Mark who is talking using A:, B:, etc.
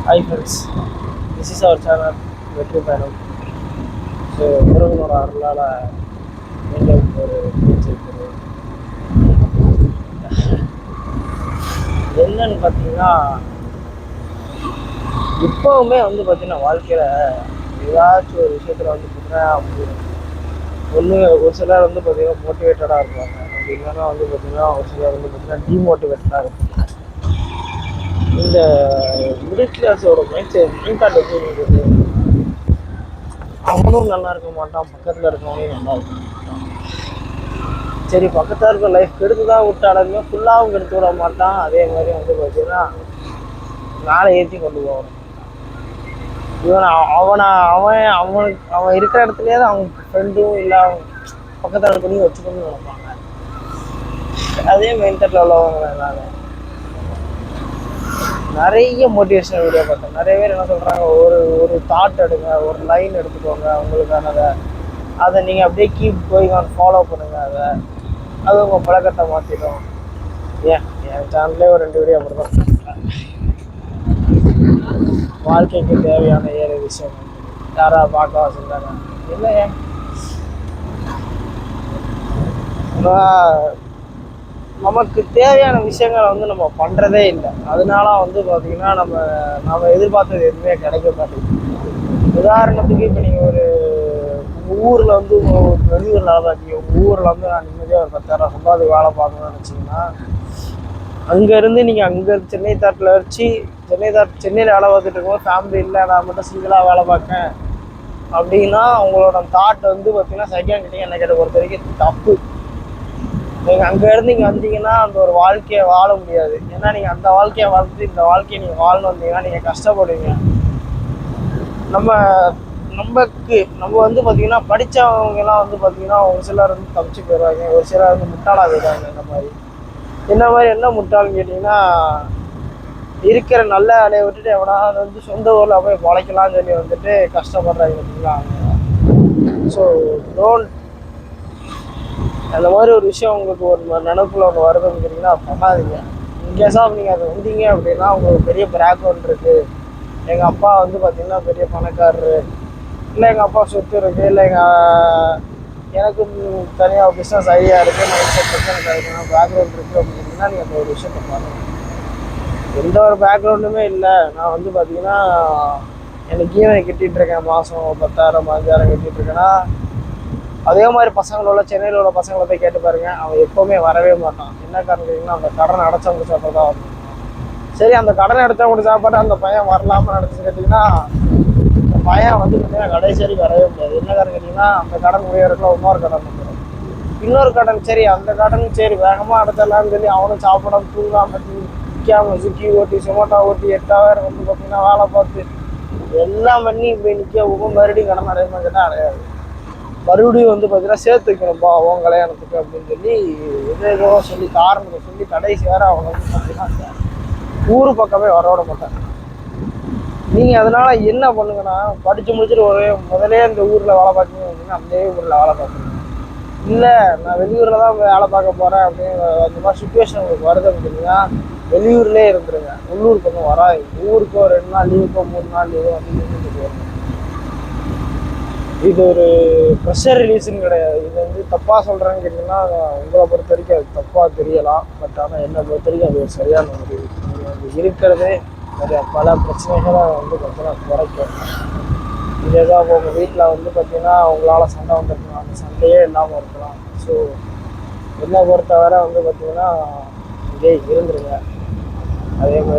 A: Hi friends, this is our channel வெற்றி பயணம். So முருகனோட அருளால் மீண்டும் ஒரு பேச்சு இருக்குது. என்னன்னு பார்த்தீங்கன்னா, இப்போவுமே வந்து பார்த்தீங்கன்னா வாழ்க்கையில் ஏதாச்சும் ஒரு விஷயத்தில் வந்து பார்த்தீங்கன்னா ஒரு சிலர் வந்து பார்த்தீங்கன்னா மோட்டிவேட்டடாக இருப்பாங்க. அப்படி இல்லைன்னா வந்து பார்த்தீங்கன்னா ஒரு சிலர் வந்து பார்த்தீங்கன்னா டிமோட்டிவேட்டடாக இருப்பாங்க. இந்த மிடில் கிளாஸோட மைண்ட் தாட் எப்படி அவனும் நல்லா இருக்க மாட்டான், பக்கத்தில் இருக்கவனும் நல்லா இருக்க மாட்டான். சரி, பக்கத்தில் இருக்க லைஃப் கெடுத்து தான் விட்டாலுமே ஃபுல்லாகவும் கெடுத்து விட மாட்டான். அதே மாதிரி வந்து பார்த்தீங்கன்னா மேலே ஏற்றி கொண்டு போகணும். அவன் இருக்கிற இடத்துலயே தான் அவங்க ஃப்ரெண்டும் இல்லை அவங்க பக்கத்தில் இருக்கணும் வச்சுக்கணும்னு நினைப்பாங்க. அதே மைண்ட் தாட்டில் உள்ளவங்க நான் நிறைய மோட்டிவேஷனல் வீடியோ பார்த்தேன். நிறைய பேர் என்ன சொல்கிறாங்க, ஒரு தாட் எடுங்க, ஒரு லைன் எடுத்துக்கோங்க உங்களுக்கானதை, அதை நீங்கள் அப்படியே கீப் கோயிங் ஆன் ஃபாலோ பண்ணுங்கள். அது உங்கள் பழக்கத்தை மாற்றிடும். என் சேனல்லே ஒரு 2 வீடியோ அப்படி தான். வாழ்க்கைக்கு தேவையான 7 விஷயம் யாராவது பார்க்க வச்சுருந்தாங்க. இல்லை, நமக்கு தேவையான விஷயங்களை வந்து நம்ம பண்ணுறதே இல்லை. அதனால வந்து பார்த்திங்கன்னா நம்ம எதிர்பார்த்தது எதுவுமே கிடைக்க மாட்டேங்குது. உதாரணத்துக்கு இப்போ நீங்கள் உங்கள் ஊரில் வந்து வெளியூரில் வேலை பார்க்கீங்க. உங்கள் ஊரில் வந்து நான் நிம்மதியாக ஒரு 10,000 சம்பாதிக்கு வேலை பார்க்கணும்னு நினச்சிங்கன்னா, அங்கேருந்து நீங்கள் அங்கே சென்னை தாட்டில் வச்சு சென்னையில் வேலை பார்த்துட்டு இருக்கும்போது ஃபேமிலி இல்லை, நான் மட்டும் சிங்கிளாக வேலை பார்க்கேன் அப்படின்னா உங்களோட தாட் வந்து பார்த்திங்கன்னா செகண்ட் கிட்டே என்ன கேட்ட பொறுத்த வரைக்கும் தப்பு. நீங்கள் அங்கேருந்து இங்கே வந்தீங்கன்னா அந்த ஒரு வாழ்க்கையை வாழ முடியாது. ஏன்னா நீங்கள் அந்த வாழ்க்கையை வாழ்ந்து இந்த வாழ்க்கையை நீங்கள் வாழணும் வந்தீங்கன்னா நீங்கள் கஷ்டப்படுவீங்க. நம்ம வந்து பார்த்திங்கன்னா படித்தவங்கலாம் வந்து பார்த்திங்கன்னா ஒரு சிலர் வந்து தப்பிச்சு போயிடுவாங்க, ஒரு சிலர் வந்து முட்டாளாக போயிடுவாங்க. என்ன மாதிரி என்ன முட்டாள்னு கேட்டிங்கன்னா, இருக்கிற நல்ல வேலையை விட்டுட்டு எவனாவது வந்து சொந்த ஊரில் போய் பொழைக்கலாம்னு சொல்லி வந்துட்டு கஷ்டப்படுறாங்க பார்த்தீங்களா. ஸோ அந்த மாதிரி ஒரு விஷயம் உங்களுக்கு ஒரு நினைப்புல ஒன்று வருதுன்னு கேட்டிங்கன்னா பண்ணாதீங்க. இன்கேஸாக நீங்கள் அதை வந்தீங்க அப்படின்னா உங்களுக்கு பெரிய பேக்ரவுண்ட் இருக்குது. எங்கள் அப்பா வந்து பார்த்திங்கன்னா பெரிய பணக்காரரு, இல்லை எங்கள் அப்பா சொத்து இருக்குது, இல்லை எனக்கு தனியாக பிஸ்னஸ் ஐடியா இருக்குது, மைண்ட் செட் இருக்குது, எனக்கு அதுக்கான பேக்ரவுண்ட் இருக்குது அப்படின்னா நீங்கள் அந்த ஒரு விஷயத்தை பண்ணுங்கள். எந்த ஒரு பேக்ரவுண்டுமே இல்லை, நான் வந்து பார்த்திங்கன்னா எனக்கு ஈவனை கட்டிகிட்ருக்கேன், மாதம் 10,000 15,000 கட்டிகிட்ருக்கேன்னா அதே மாதிரி பசங்களோட சென்னையில் உள்ள பசங்களை போய் கேட்டு பாருங்க, அவன் எப்போவுமே வரவே மாட்டான். என்ன காரணம் கேட்டிங்கன்னா அந்த கடனை அடைச்சவங்க சாப்பிட்றதா தான் வரணும். சரி, அந்த கடனை அடைச்சவங்க சாப்பாடு அந்த பையன் வரலாமல் நினச்சி கேட்டிங்கன்னா அந்த பையன் வந்து பார்த்தீங்கன்னா கடைசி வரைக்கும் வரவே முடியாது. என்ன காரணம் கேட்டிங்கன்னா அந்த கடன் முடியறதுக்குள்ள இன்னொரு கடன் வந்துடும். இன்னொரு கடன், சரி அந்த கடன் சரி வேகமாக அடைச்சிடலான்னு சொல்லி அவனும் சாப்பிடாம தூங்காமல் நிற்காமல் ஸ்விக்கி ஓட்டி சொமேட்டோ ஓட்டி 8 hour வந்து பார்த்தீங்கன்னா வேலை பார்த்து எல்லாம் பண்ணி போய் நிற்க மறுபடியும் கடன் அடையுமா கேட்டால் அடையாது. மறுபடியும் வந்து பார்த்தீங்கன்னா சேர்த்து வைக்கணும்பா அவன் கல்யாணத்துக்கு அப்படின்னு சொல்லி எதோ சொல்லி காரணத்தை சொல்லி கடைசி வேறு அவங்க வந்து பார்த்தீங்கன்னா ஊர் பக்கமே வரவிட மாட்டாங்க. நீங்கள் அதனால் என்ன பண்ணுங்கன்னா, படித்து முடிச்சுட்டு முதலே இந்த ஊரில் வேலை பார்க்கணும் அப்படின்னா அந்த ஊரில் வேலை பார்க்கணும். இல்லை நான் வெளியூரில் தான் வேலை பார்க்க போகிறேன் அப்படின்னு அந்த மாதிரி சுச்சுவேஷன் உங்களுக்கு வருது அப்படின்னா வெளியூர்லேயே இருந்துருங்க. உள்ளூர் பக்கம் வராது. ஊருக்கு 2 நாள் லீவுக்கோ 3 நாள் லீவோ வந்து இருந்துட்டு வரணும். இது ஒரு ப்ரெஷர் ரிலீஸுன்னு கிடையாது. இது வந்து தப்பாக சொல்கிறேன்னு கேட்டிங்கன்னா உங்களை பொறுத்த வரைக்கும் அது தப்பாக தெரியலாம். பட் ஆனால் என்னை பொறுத்த வரைக்கும் அது ஒரு சரியான முடிவு. நீங்கள் வந்து இருக்கிறதே நிறையா பல பிரச்சனைகளை வந்து பார்த்தீங்கன்னா குறைக்கும். இதே தான் உங்கள் வீட்டில் வந்து பார்த்தீங்கன்னா உங்களால் சண்டை வந்துருக்கலாம், அந்த சண்டையே இல்லாமல் இருக்கலாம். ஸோ என்னை பொறுத்தவரை வந்து பார்த்தீங்கன்னா இதே இருந்துருங்க. அதே மாதிரி